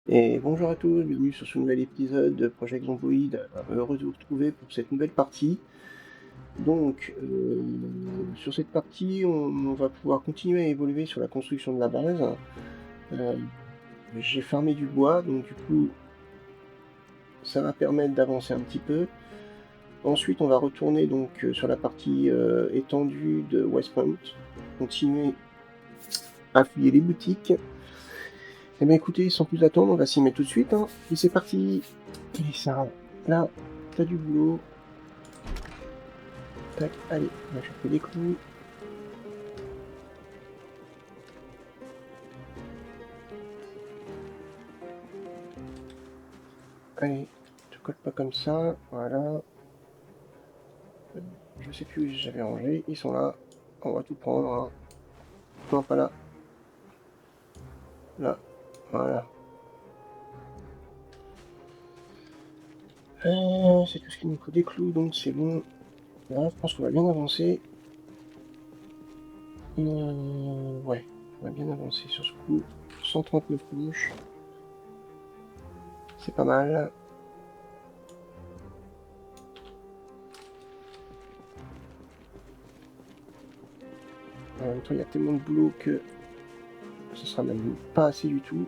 Et bonjour à tous, bienvenue sur ce nouvel épisode de Project Zomboid. Heureux de vous retrouver pour cette nouvelle partie. Donc, sur cette partie, on va pouvoir continuer à évoluer sur la construction de la base. Euh, j'ai farmé du bois, donc du coup, ça va permettre d'avancer un petit peu. Ensuite, on va retourner donc sur la partie étendue de West Point, continuer à fouiller les boutiques. Eh bien écoutez, sans plus attendre, on va s'y mettre tout de suite, hein. Et c'est parti. Et ça, là, t'as du boulot. Tac, allez, on va chercher des clous. Allez, tu colles pas comme ça, voilà. Je sais plus où j'avais rangé, ils sont là. On va tout prendre, hein. Non, pas là. Là, voilà. C'est tout ce qu'il nous faut, des clous, donc c'est bon. Là, je pense qu'on va bien avancer. Ouais, on va bien avancer sur ce coup. 139 planches. C'est pas mal. En même temps, il y a tellement de boulot que ce sera même pas assez du tout.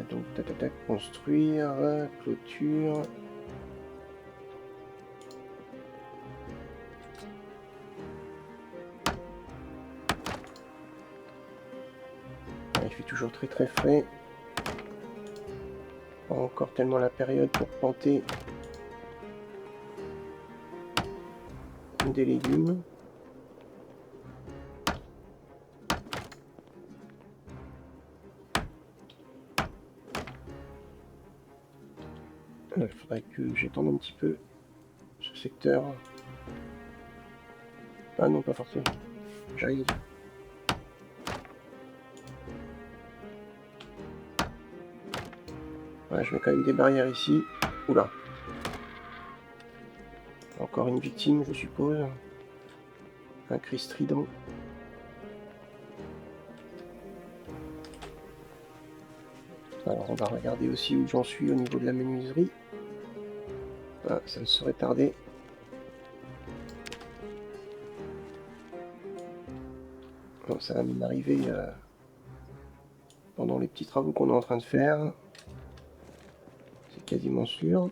Donc, tac, tac, tac, construire, clôture. Il fait toujours très très frais. Pas encore tellement la période pour planter des légumes. Il faudrait que j'étende un petit peu ce secteur. Ah non, pas forcément. J'arrive. Ouais, je mets quand même des barrières ici. Oula. Encore une victime, je suppose. Un cri strident. Alors, on va regarder aussi où j'en suis au niveau de la menuiserie. Ah, ça ne saurait tarder. Bon, ça va m'arriver pendant les petits travaux qu'on est en train de faire. C'est quasiment sûr.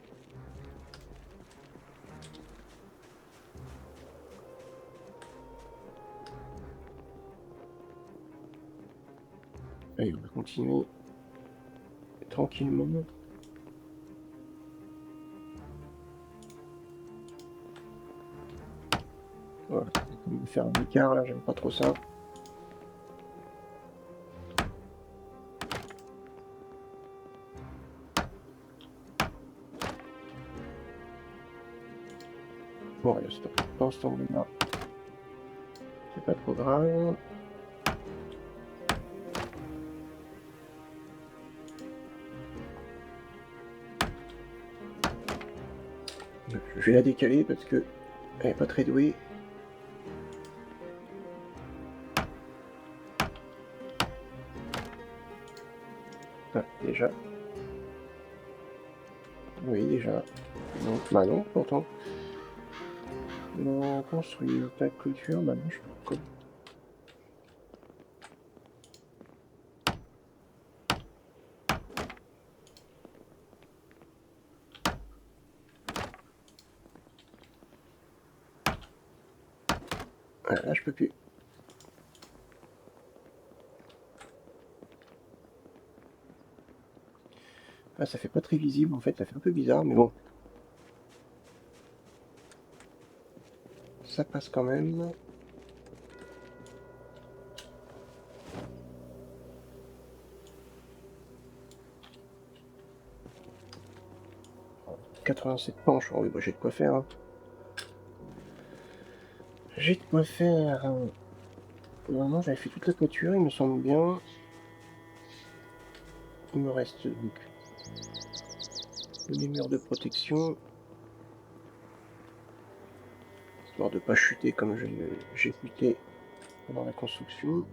Allez, on va continuer tranquillement. Voilà, on va faire un écart là, j'aime pas trop ça. Bon, allez, stop. Dans ce temps-là, c'est pas trop grave. Je vais la décaler parce que elle est pas très douée. Ah, déjà. Oui, déjà. Non, bah non, pourtant. Non, construire ta clôture, bah non, je peux pas. Ah, là, je peux plus. Ah, ça fait pas très visible en fait, ça fait un peu bizarre, mais bon. Ça passe quand même. 87 penches, oh, oui, bah, j'ai de quoi faire. Hein. J'ai de quoi faire. Normalement, j'avais fait toute la toiture, il me semble bien. Il me reste donc les murs de protection. histoire de pas chuter comme j'ai chuté pendant la construction.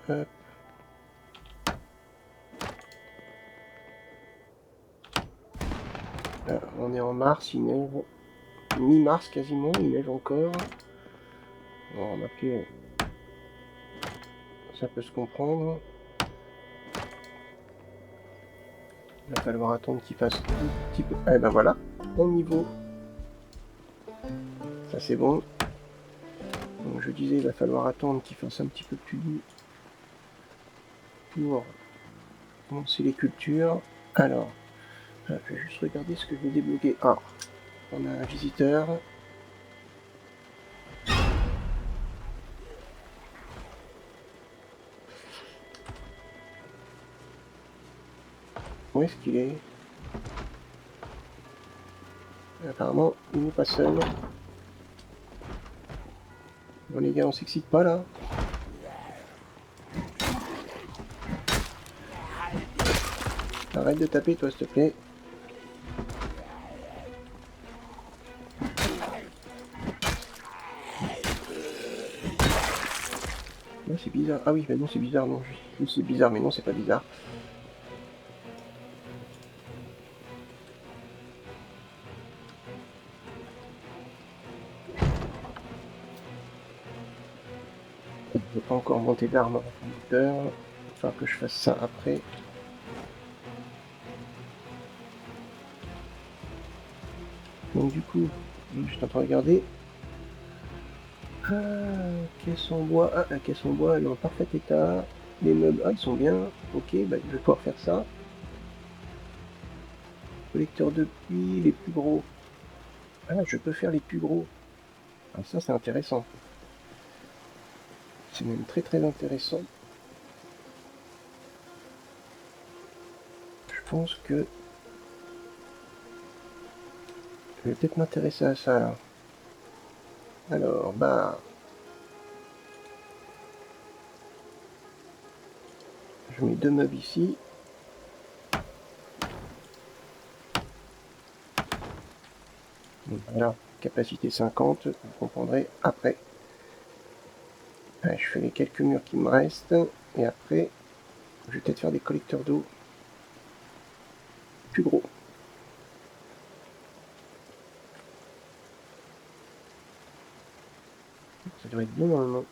Hop. On est en mars, il neige, mi-mars quasiment, il neige encore. Bon, remarquez, ça peut se comprendre. Il va falloir attendre qu'il fasse un petit peu. Eh ben voilà, au niveau. Ça c'est bon. Donc je disais, il va falloir attendre qu'il fasse un petit peu plus doux pour commencer les cultures. Alors, je vais juste regarder ce que je vais débloquer. Ah, on a un visiteur. Où est-ce qu'il est? Apparemment, il n'est pas seul. Bon les gars, on s'excite pas là. Arrête de taper toi, s'il te plaît. Non, c'est bizarre. Ah oui, mais non, c'est bizarre, non. C'est bizarre, mais non, c'est pas bizarre. Je ne peux pas encore monter d'armes en conducteur. Il va falloir que je fasse ça après. Donc du coup, je suis en train de regarder. Ah, caisse en bois. Ah, la caisse en bois, elle est en parfait état. Les meubles, ah, ils sont bien. Ok, bah, je vais pouvoir faire ça. Collecteur de pluie, les plus gros. Ah, je peux faire les plus gros. Ah, ça, c'est intéressant. C'est même très très intéressant. Je pense que je vais peut-être m'intéresser à ça là. Alors, bah, je mets 2 meubles ici. Donc, voilà, capacité 50, vous comprendrez après. Allez, je fais les quelques murs qui me restent. Et après, je vais peut-être faire des collecteurs d'eau plus gros. Ça devrait être bon normalement.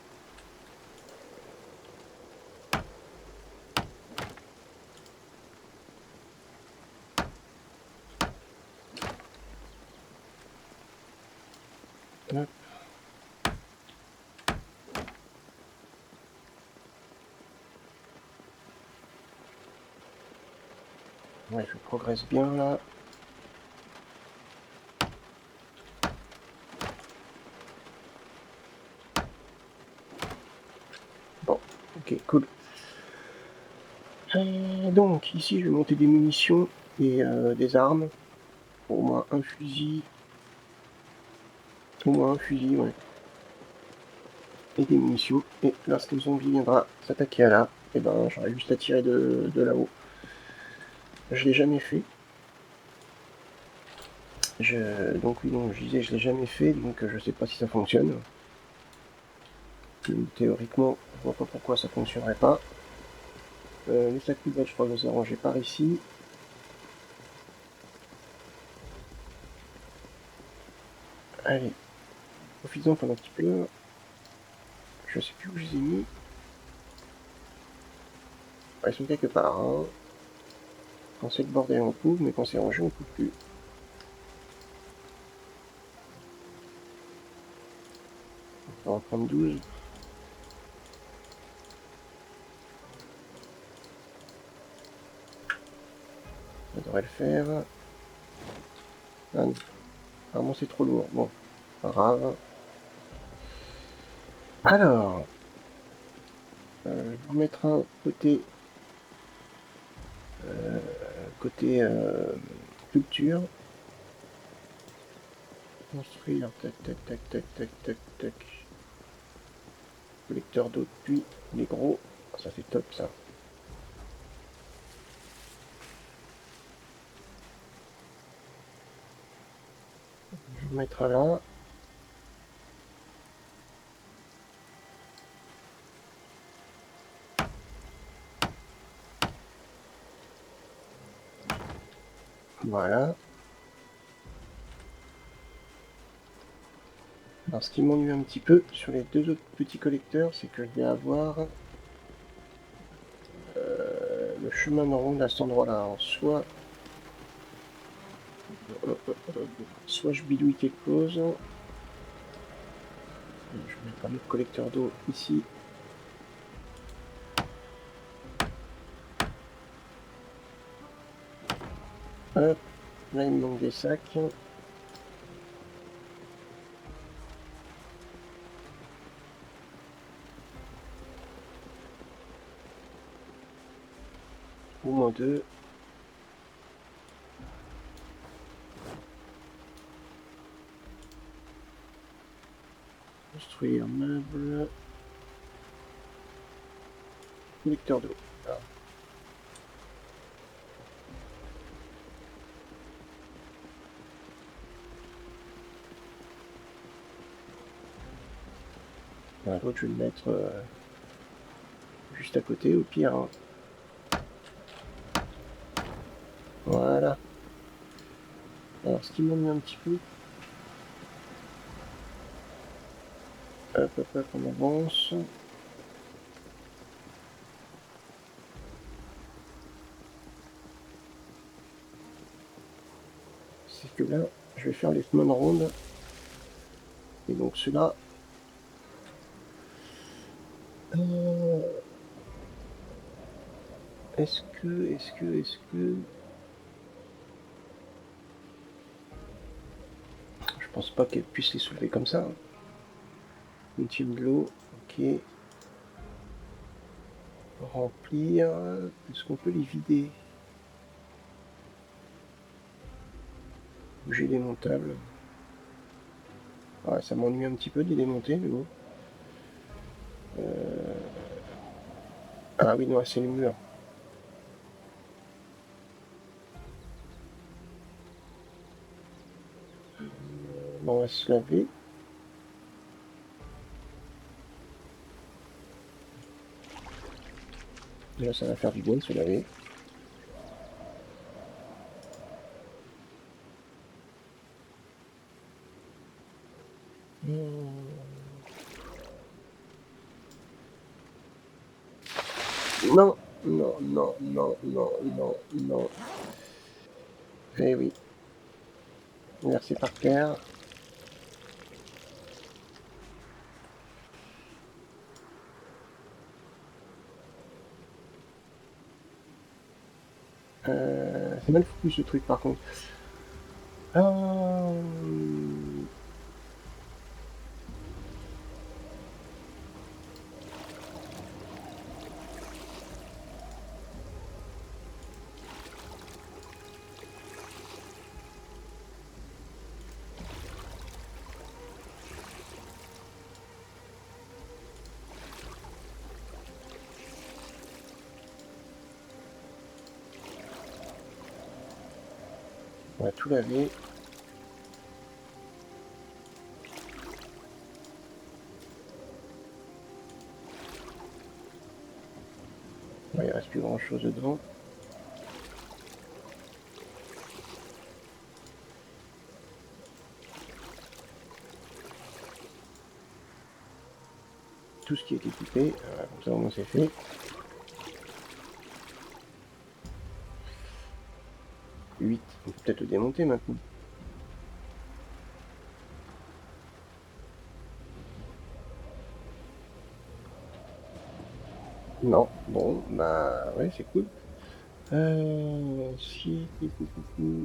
Hop. Ouais, je progresse bien là. Bon, ok, cool. Donc, ici, je vais monter des munitions et des armes. Au moins un fusil. Au moins un fusil, ouais. Et des munitions. Et lorsque le zombie viendra s'attaquer à là, et ben, j'aurai juste à tirer de là-haut. Je l'ai jamais fait. Donc oui, donc je disais, je l'ai jamais fait, donc je sais pas si ça fonctionne. Théoriquement, je vois pas pourquoi ça fonctionnerait pas. Les sacs poubelles, je crois que je les ai rangés par ici. Allez, profitons pendant un petit peu. Je sais plus où je les ai mis. Ils sont quelque part. Hein. Quand c'est le bordel, on couvre, mais quand c'est rangé, on couvre plus. On va en prendre 12. Ça devrait le faire. Ah non, vraiment c'est trop lourd. Bon, pas grave. Alors, je vais en mettre un côté culture. Construire, tac, tac, tac, tac, tac, tac, tac. collecteur d'eau depuis les gros. Ça c'est top ça. Je vais mettre là. Voilà. Alors ce qui m'ennuie un petit peu sur les deux autres petits collecteurs, c'est que je vais avoir le chemin de ronde à cet endroit-là. Soit je bidouille quelque chose. Je vais mettre un autre collecteur d'eau ici. Hop, là il me manque des sacs. Au moins deux. Construire meuble. Collecteur d'eau. Voilà. Voilà, l'autre je vais le mettre juste à côté au pire. Hein. Voilà. Alors ce qui m'ennuie un petit peu. Hop, hop, hop, on avance. C'est que là, je vais faire les semaines rondes. Et donc ceux-là. Est-ce que... Je pense pas qu'elle puisse les soulever comme ça. Une tube de l'eau, ok. Remplir. Est-ce qu'on peut les vider? Bouger démontable. Ouais, ça m'ennuie un petit peu de les démonter, mais bon. Ah oui, non, c'est le mur. Bon, on va se laver. Là, ça va faire du bien de se laver. Non, non, non, non, non, non, non. Eh oui. Merci par terre. C'est mal foutu ce truc par contre. On va tout laver. Ouais, il reste plus grand chose dedans. Tout ce qui est équipé, comme ça au moins c'est fait. On peut peut-être le démonter maintenant. Non, bon, bah ouais, c'est cool. Si,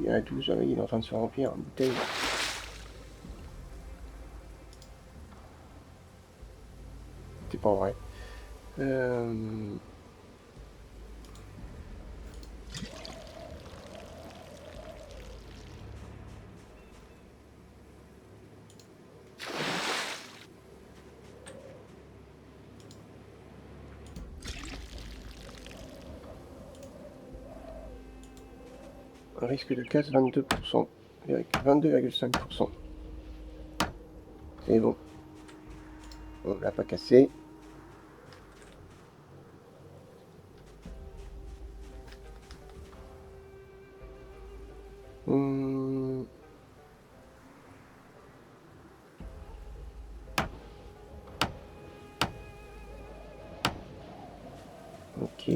à 12, il est en train de se remplir en bouteille. C'est pas vrai. Un risque de casse 22%. 22,5%. C'est bon. On l'a pas cassé. Ok,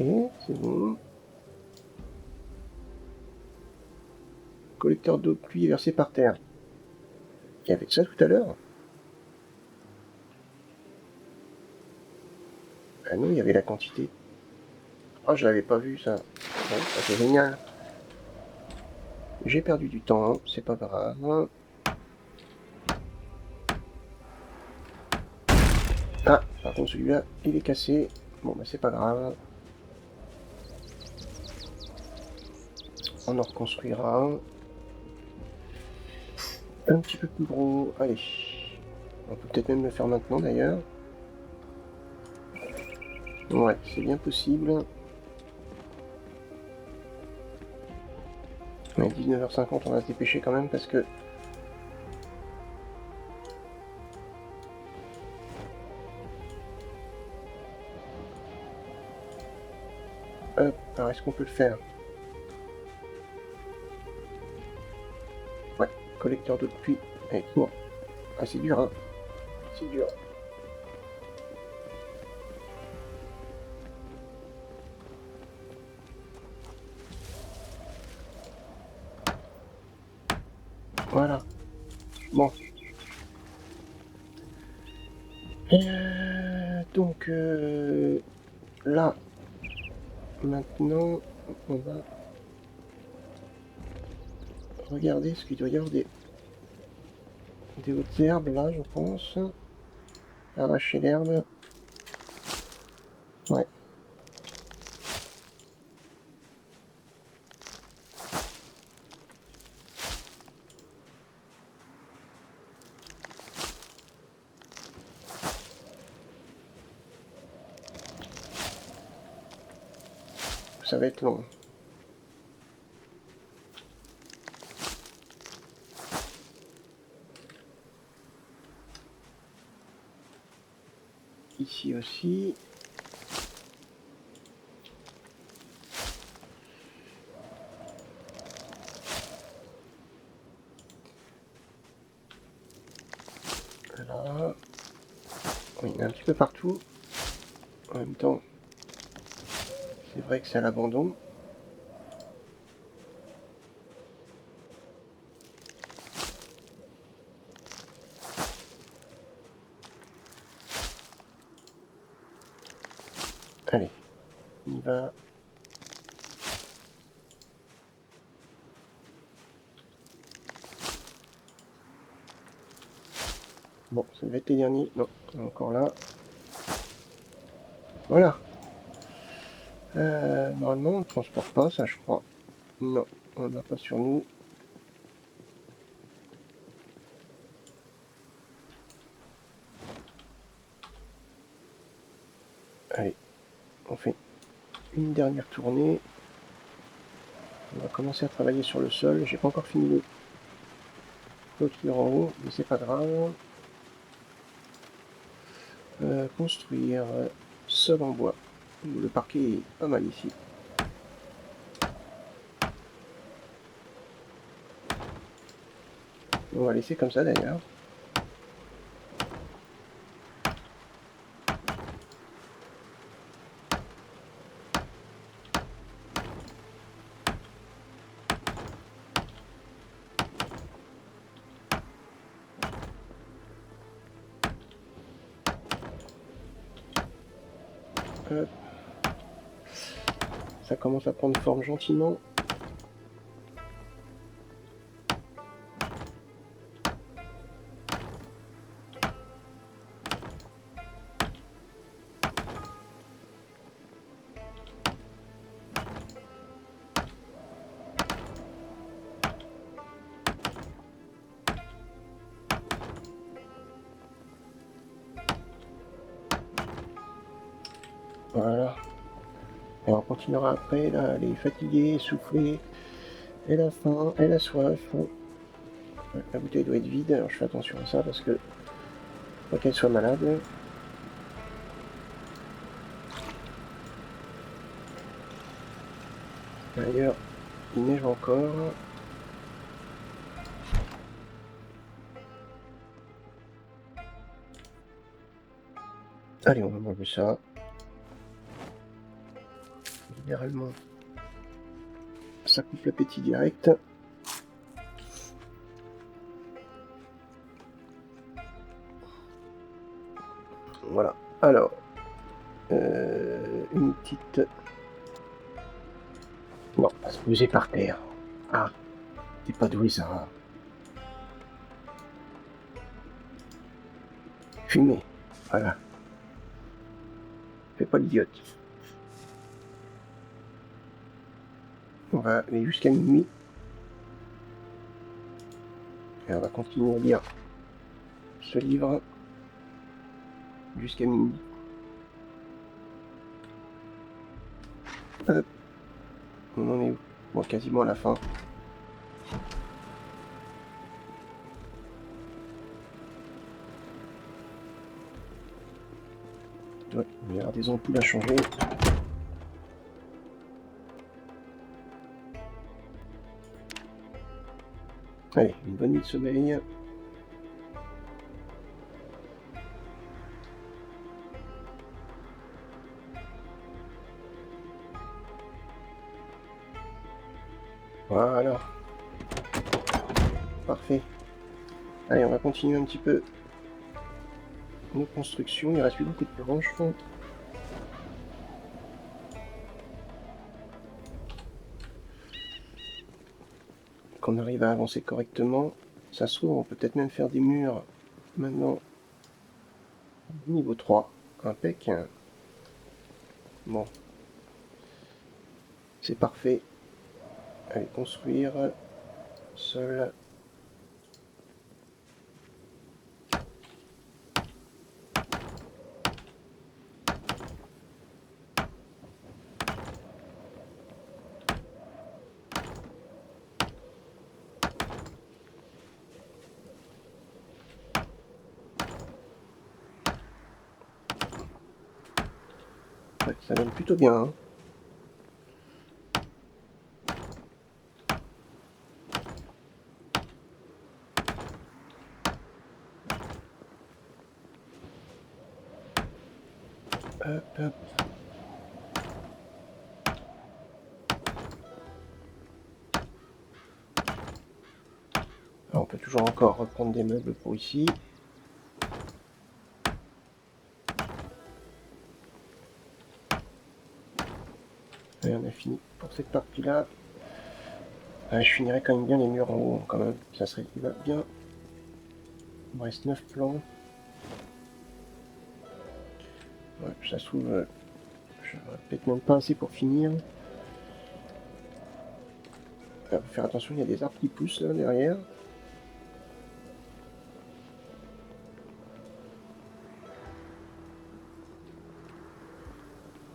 c'est bon. Collecteur d'eau de pluie versé par terre. Il y avait ça tout à l'heure? Ah non, il y avait la quantité. Ah, je l'avais pas vu ça. Bon, ça c'est génial. J'ai perdu du temps, hein. C'est pas grave. Ah, par contre celui-là, il est cassé. Bon, bah c'est pas grave. On en reconstruira un petit peu plus gros. Allez. On peut peut-être même le faire maintenant d'ailleurs. Ouais, c'est bien possible. Mais 19h50, on va se dépêcher quand même parce que... Hop, alors est-ce qu'on peut le faire? Ouais, collecteur d'eau de pluie. Allez, cours. Ah, c'est dur, hein. C'est dur. Voilà. Bon. Donc, là, maintenant, on va regarder ce qu'il doit y avoir des hautes herbes, là, je pense. Arracher l'herbe. Ouais. Ça va être long. Ici aussi. Là. Oui, il y en a un petit peu partout. En même temps, c'est vrai que c'est à l'abandon. Allez, on y va. Bon, ça va être les derniers. Non, encore là. Voilà. Normalement, on ne transporte pas, ça, je crois. Non, on n'a pas sur nous. Allez, on fait une dernière tournée. On va commencer à travailler sur le sol. J'ai pas encore fini le clôture en haut, mais c'est pas grave. Construire sol en bois. Le parquet est pas mal ici. On va laisser comme ça d'ailleurs. Ça commence à prendre forme gentiment. Voilà. Et on continuera après, là, les fatiguer, souffler. Elle a faim, elle a soif. La bouteille doit être vide, alors je fais attention à ça parce que faut qu'elle soit malade. D'ailleurs, il neige encore. Allez, on va manger ça. Généralement, ça coupe l'appétit direct. Voilà. Alors, une petite... Non, pas se poser par terre. Ah, t'es pas doué, ça. Fumer. Voilà. Fais pas l'idiote. On va aller jusqu'à minuit. Et on va continuer à lire ce livre jusqu'à minuit. Hop. On en est où? Bon, quasiment à la fin. Ouais, il va y avoir des ampoules à changer. Allez, une bonne nuit de sommeil. Voilà. Parfait. Allez, on va continuer un petit peu nos constructions. Il reste plus beaucoup de planches. Qu'on arrive à avancer correctement. Ça se trouve, on peut peut-être même faire des murs maintenant niveau 3. Impec. Bon. C'est parfait. Allez, construire. Sol. Ouais, ça donne plutôt bien. Hein. Hop, hop. Alors, on peut toujours encore reprendre des meubles pour ici. Et on a fini pour cette partie-là. Je finirai quand même bien les murs en haut, quand même. Ça serait bien. Il me reste 9 plans. Ouais, ça se trouve, je peut-être même pas assez pour finir. Faut faire attention, il y a des arbres qui poussent là derrière.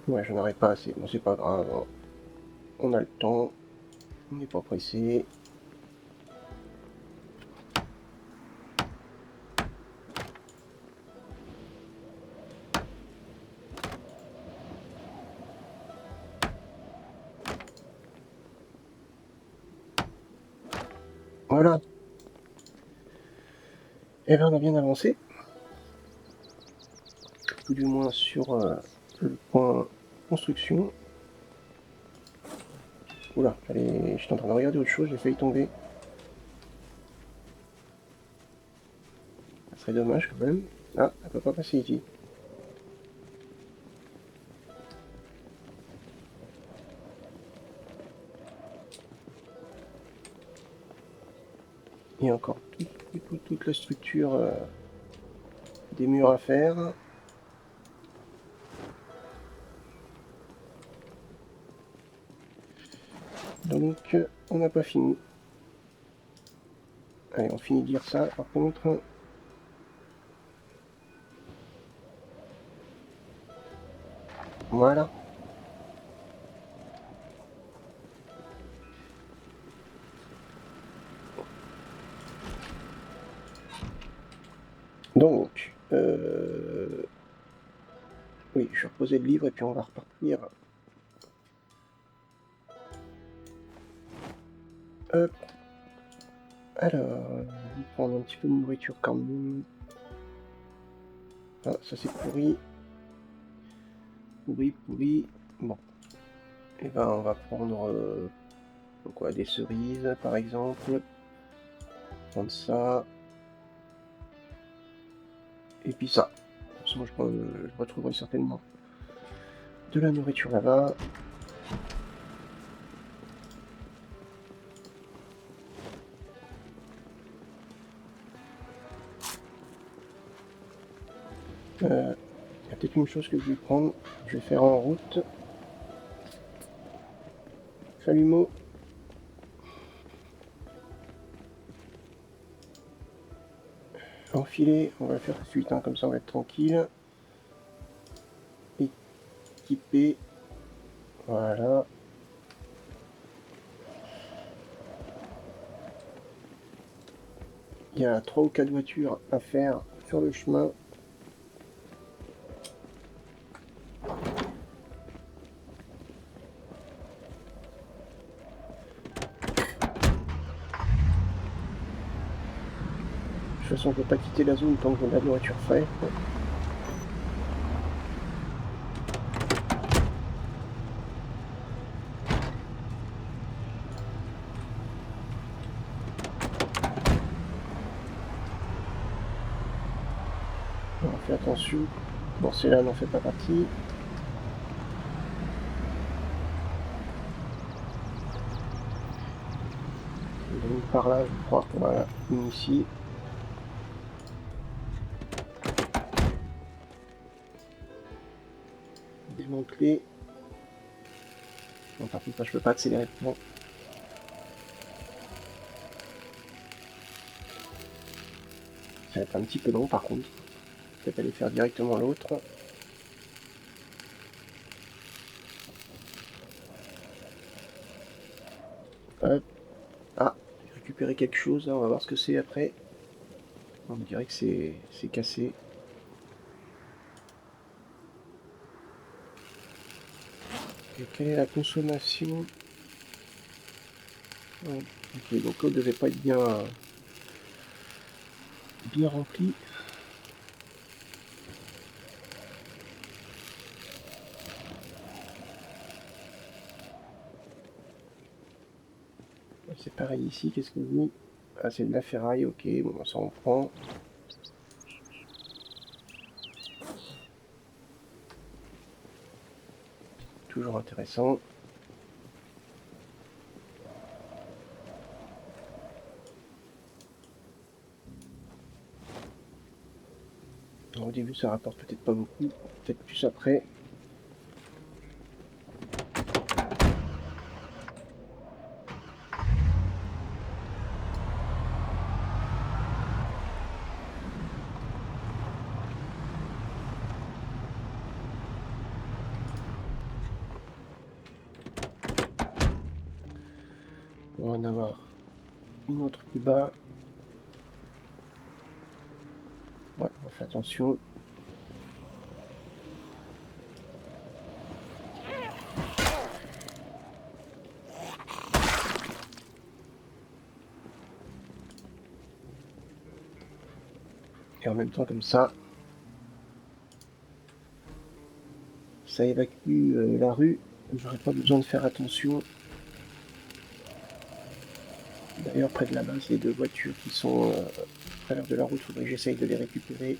Ouais, j'en aurais pas assez. Bon, c'est pas grave. Hein. On a le temps. On n'est pas pressé. Voilà. Et bien, on a bien avancé. Tout du moins sur le point construction. Oula, j'étais en train de regarder autre chose, j'ai failli tomber. Ça serait dommage quand même. Ah, elle peut pas passer ici. Il y a encore toute la structure des murs à faire. Donc, on n'a pas fini. Allez, on finit de lire ça par contre. Voilà. Donc, oui, je vais reposer le livre et puis on va repartir. Hop. Alors, on va prendre un petit peu de nourriture quand même. Ah, ça c'est pourri. Pourri. Bon. Et ben on va prendre quoi, des cerises par exemple. Prendre ça. Et puis ça. Sinon je retrouverai certainement de la nourriture là-bas. Il y a peut-être une chose que je vais prendre. Je vais faire en route. Salut Mo. Enfiler, on va faire tout de suite, hein, comme ça on va être tranquille. Équiper. Voilà. Il y a 3 ou 4 voitures à faire sur le chemin. De toute façon, je ne peux pas quitter la zone tant que j'ai de la nourriture fraîche. On fait attention. Bon, celle-là n'en fait pas partie. Donc par là, je crois. Voilà, une ici. Démanteler. Bon, par contre, je peux pas accélérer le plan. Ça va être un petit peu long par contre. Peut-être aller faire directement l'autre. Hop. Ah, j'ai récupéré quelque chose, là, on va voir ce que c'est après. On dirait que c'est cassé. Et quelle est la consommation? Ouais. Ok, donc l'eau devait pas être bien remplie. C'est pareil ici, qu'est-ce que vous... Ah, c'est de la ferraille, ok, bon, ça on prend. Toujours intéressant. Au début, ça rapporte peut-être pas beaucoup, peut-être plus après. On va en avoir une autre plus bas. Ouais, on fait attention. Et en même temps, comme ça évacue la rue. J'aurais pas besoin de faire attention. D'ailleurs, près de la base, les 2 voitures qui sont à travers de la route, il faudrait que j'essaye de les récupérer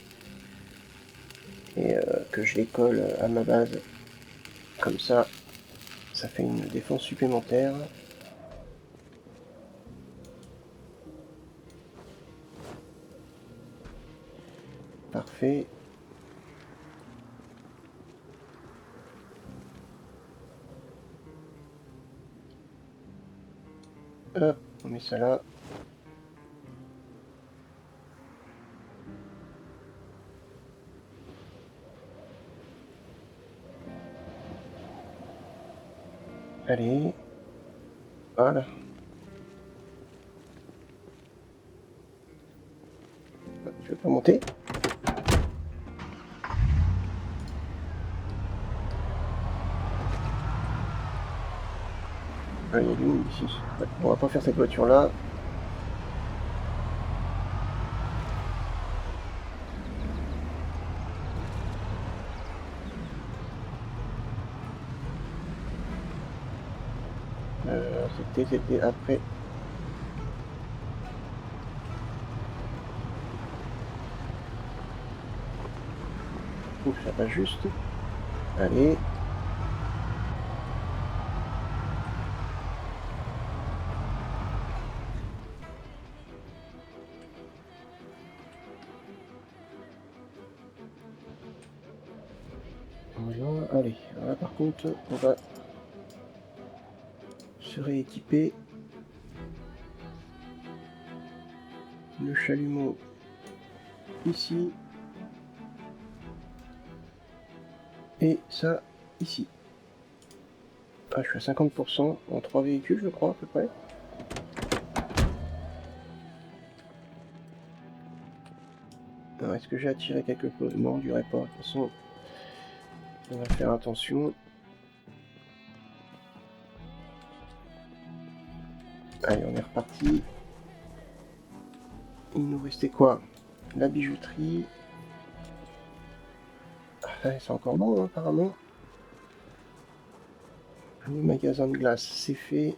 et que je les colle à ma base. Comme ça, ça fait une défense supplémentaire. Parfait. Hop, on met ça là. Allez. Voilà. Tu veux pas monter? Ah, il y a du monde ici. Ouais, on va pas faire cette voiture-là. C'était après. Ouf, ça va juste. Allez. Voilà, allez. Là, par contre, on va se rééquiper. Le chalumeau ici. Et ça ici. Ah, je suis à 50% en 3 véhicules, je crois, à peu près. Alors, est-ce que j'ai attiré quelque chose? Non, je dirais pas. De toute façon, on va faire attention. Allez, on est reparti. Il nous restait quoi? La bijouterie. Ah, c'est encore bon, hein, apparemment. Le magasin de glace, c'est fait.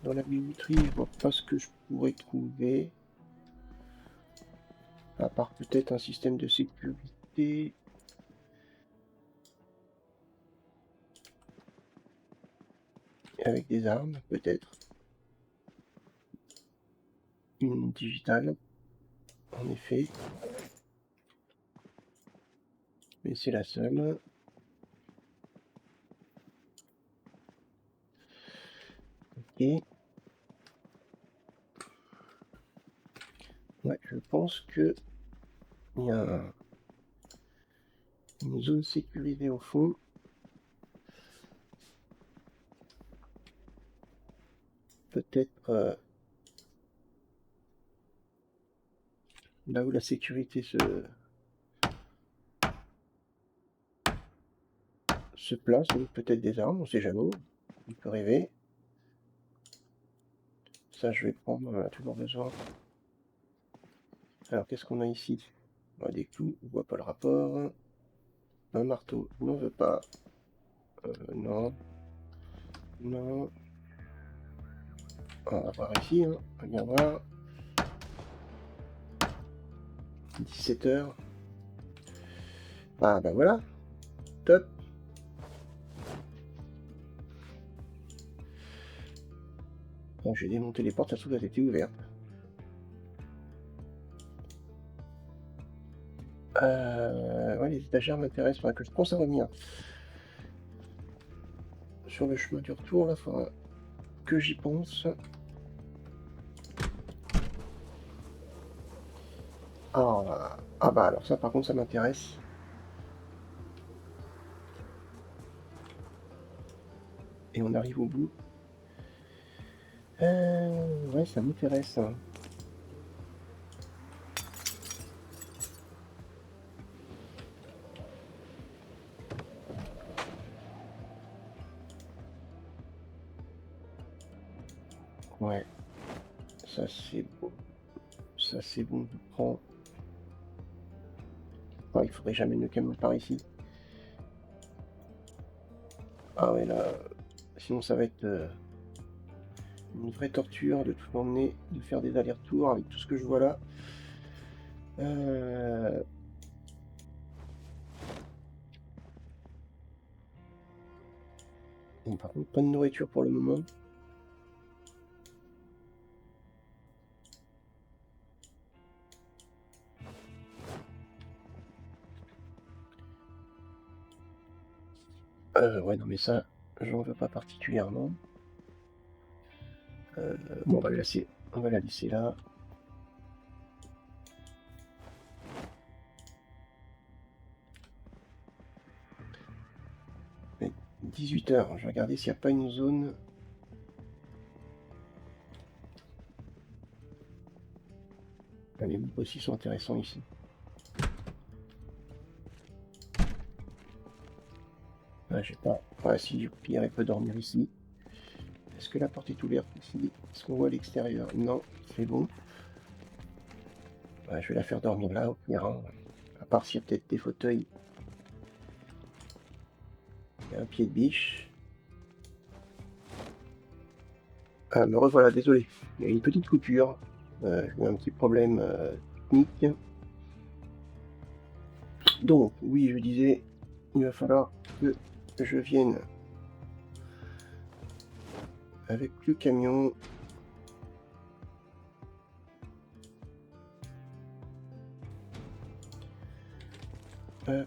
Dans la bijouterie, je vois pas ce que je pourrais trouver. À part peut-être un système de sécurité. Avec des armes, peut-être. Une digitale, en effet. Mais c'est la seule. Ok. Ouais, je pense que il y a une zone sécurisée au fond. Peut-être là où la sécurité se place, avec peut-être des armes, on sait jamais. On peut rêver. Ça, je vais prendre, on en a toujours besoin. Alors, qu'est-ce qu'on a ici? On a des clous, on voit pas le rapport. Un marteau, on n'en veut pas. Non. Non. On va voir ici, hein. On vient voir. 17 heures. Ah, bah voilà. Top. Bon, j'ai démonté les portes, ça se trouve, elles étaient ouvertes. Ouais, les étagères m'intéressent, faudrait que je pense à revenir. Sur le chemin du retour, là, faudra que j'y pense. Ah bah alors ça par contre ça m'intéresse. Et on arrive au bout. Ouais, ça m'intéresse, hein. Ouais, ça c'est beau. Ça c'est bon, je prends. Ah, il faudrait jamais le camion par ici. Ah ouais, là, sinon ça va être une vraie torture de tout emmener, de faire des allers-retours avec tout ce que je vois là. Bon, par contre, pas de nourriture pour le moment. Ouais, non mais ça, j'en veux pas particulièrement. Bon, on va la laisser là. 18 heures, je vais regarder s'il n'y a pas une zone. Les groupes aussi sont intéressants ici. Ah, j'ai pas. Ouais, si Pierre peut dormir ici. Est-ce que la porte est ouverte ici? Est-ce qu'on voit à l'extérieur? Non, c'est bon. Ouais, je vais la faire dormir là, au pire, hein. À part s'il y a peut-être des fauteuils. Il y a un pied de biche. Ah, me revoilà, désolé. Il y a une petite coupure. J'ai eu un petit problème technique. Donc, oui, je disais, il va falloir que je vienne avec le camion. Hop.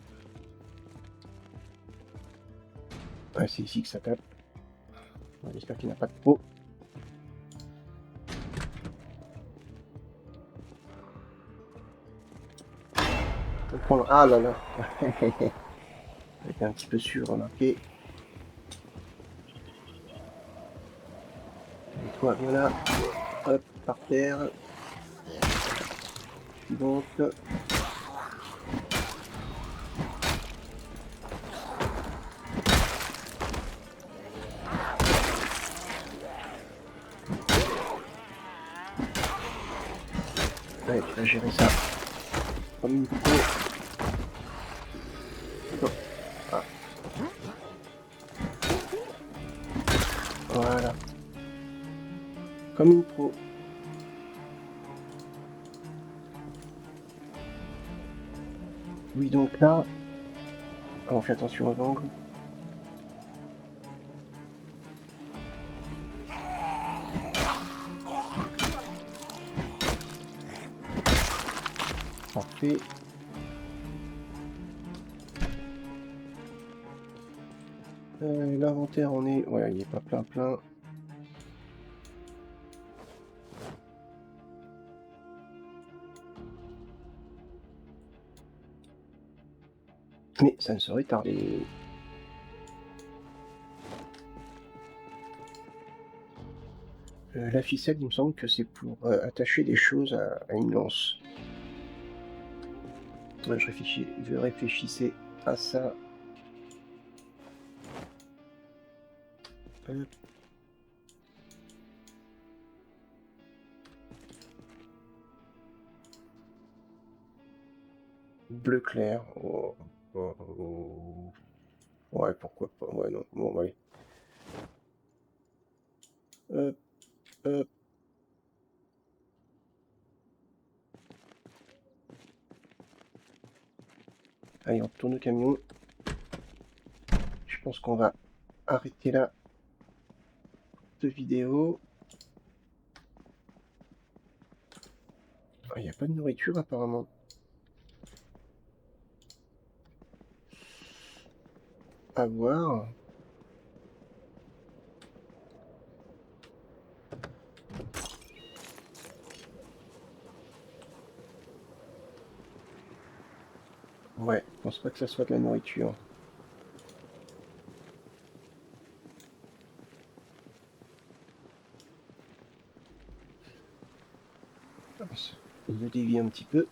Ah, c'est ici que ça tape. J'espère qu'il n'y en a pas de trop. Ah là là. J'étais un petit peu sûr, remarquez. Et toi, voilà. Hop, par terre. Suivante. Ouais, tu vas gérer ça comme une pro. Non. Ah. Voilà. Comme une pro. Oui, donc là, on fait attention aux angles. Parfait. L'inventaire, on est... Ouais, il n'est pas plein. Mais ça ne saurait tarder. La ficelle, il me semble que c'est pour attacher des choses à une lance. Ouais, je réfléchissais à ça. Hop. Bleu clair. Oh, oh, oh. Ouais, pourquoi pas. Ouais, non. Bon, allez. Hop, hop. Allez, on retourne au camion. Je pense qu'on va arrêter là cette vidéo. Il n'y a pas de nourriture apparemment. À voir. Ouais, je pense pas que ça soit de la nourriture. Je dévie un petit peu.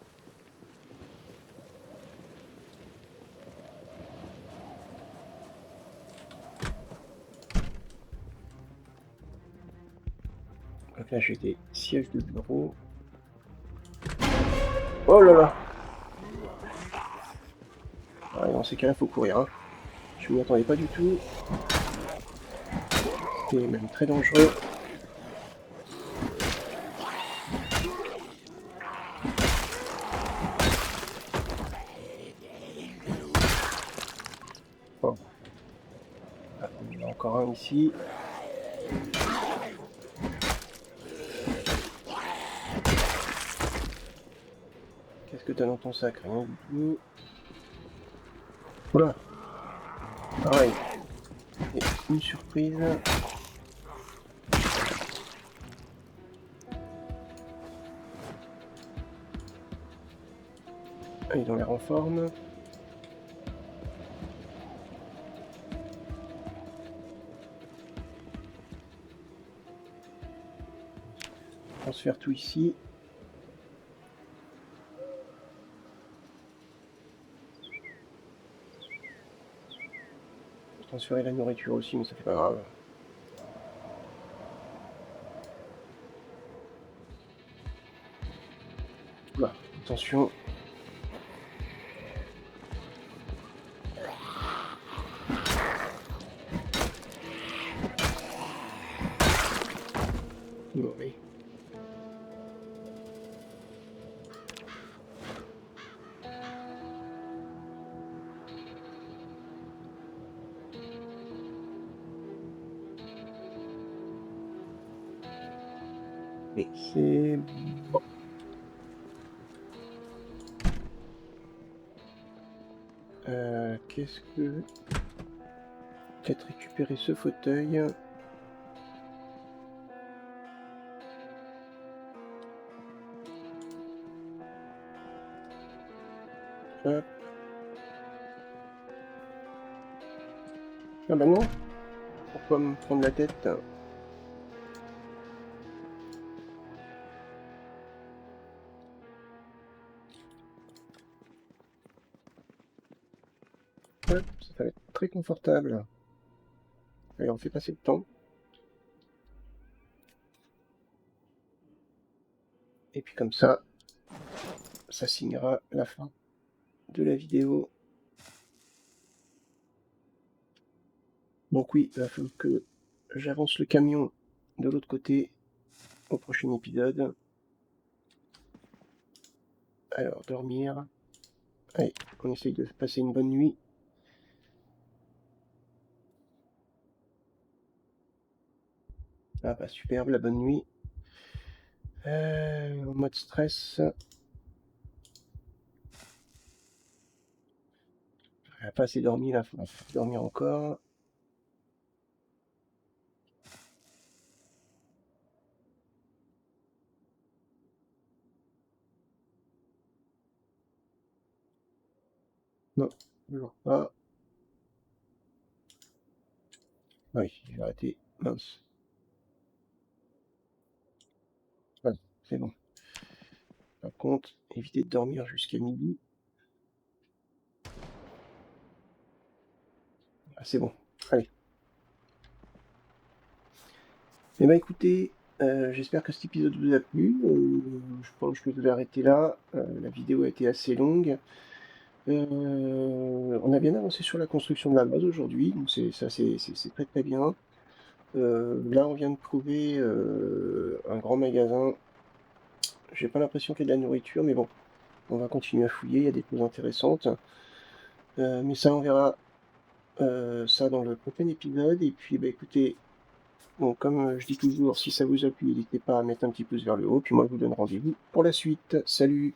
Donc là, j'ai des sièges de bureau. Oh là là! Ouais, dans ces cas-là, faut courir. Hein. Je m'y attendais pas du tout. C'est même très dangereux. Bon. Ah, il y en a encore un ici. Qu'est-ce que t'as dans ton sac? Rien du tout. Oula! Pareil. Et une surprise. Ah, ils ont l'air en forme. Transfère tout ici. Transférer la nourriture aussi, mais ça fait pas grave. Attention. Bon, oui. Et c'est bon. Qu'est-ce que... Peut-être récupérer ce fauteuil. Hop. Ah bah non. Pourquoi me prendre la tête? Hop, ça va être très confortable. Allez, on fait passer le temps. Et puis comme ça signera la fin de la vidéo. Donc oui, il va falloir que j'avance le camion de l'autre côté au prochain épisode. Alors, dormir. Allez, on essaye de passer une bonne nuit. Ah bah superbe, la bonne nuit. En mode stress. On a pas assez dormi là, faut dormir encore. Non, toujours pas. Oui, j'ai arrêté. Mince. Voilà, c'est bon. Par contre, éviter de dormir jusqu'à midi. Ah, c'est bon. Allez. Eh ben écoutez, j'espère que cet épisode vous a plu. Je pense que je vais arrêter là. La vidéo a été assez longue. On a bien avancé sur la construction de la base aujourd'hui, donc c'est très très bien. Là, on vient de trouver un grand magasin. J'ai pas l'impression qu'il y ait de la nourriture, mais bon, on va continuer à fouiller, il y a des choses intéressantes. Mais ça, on verra ça dans le prochain épisode. Et puis, bah écoutez, bon, comme je dis toujours, si ça vous a plu, n'hésitez pas à mettre un petit pouce vers le haut. Puis moi, je vous donne rendez-vous pour la suite. Salut!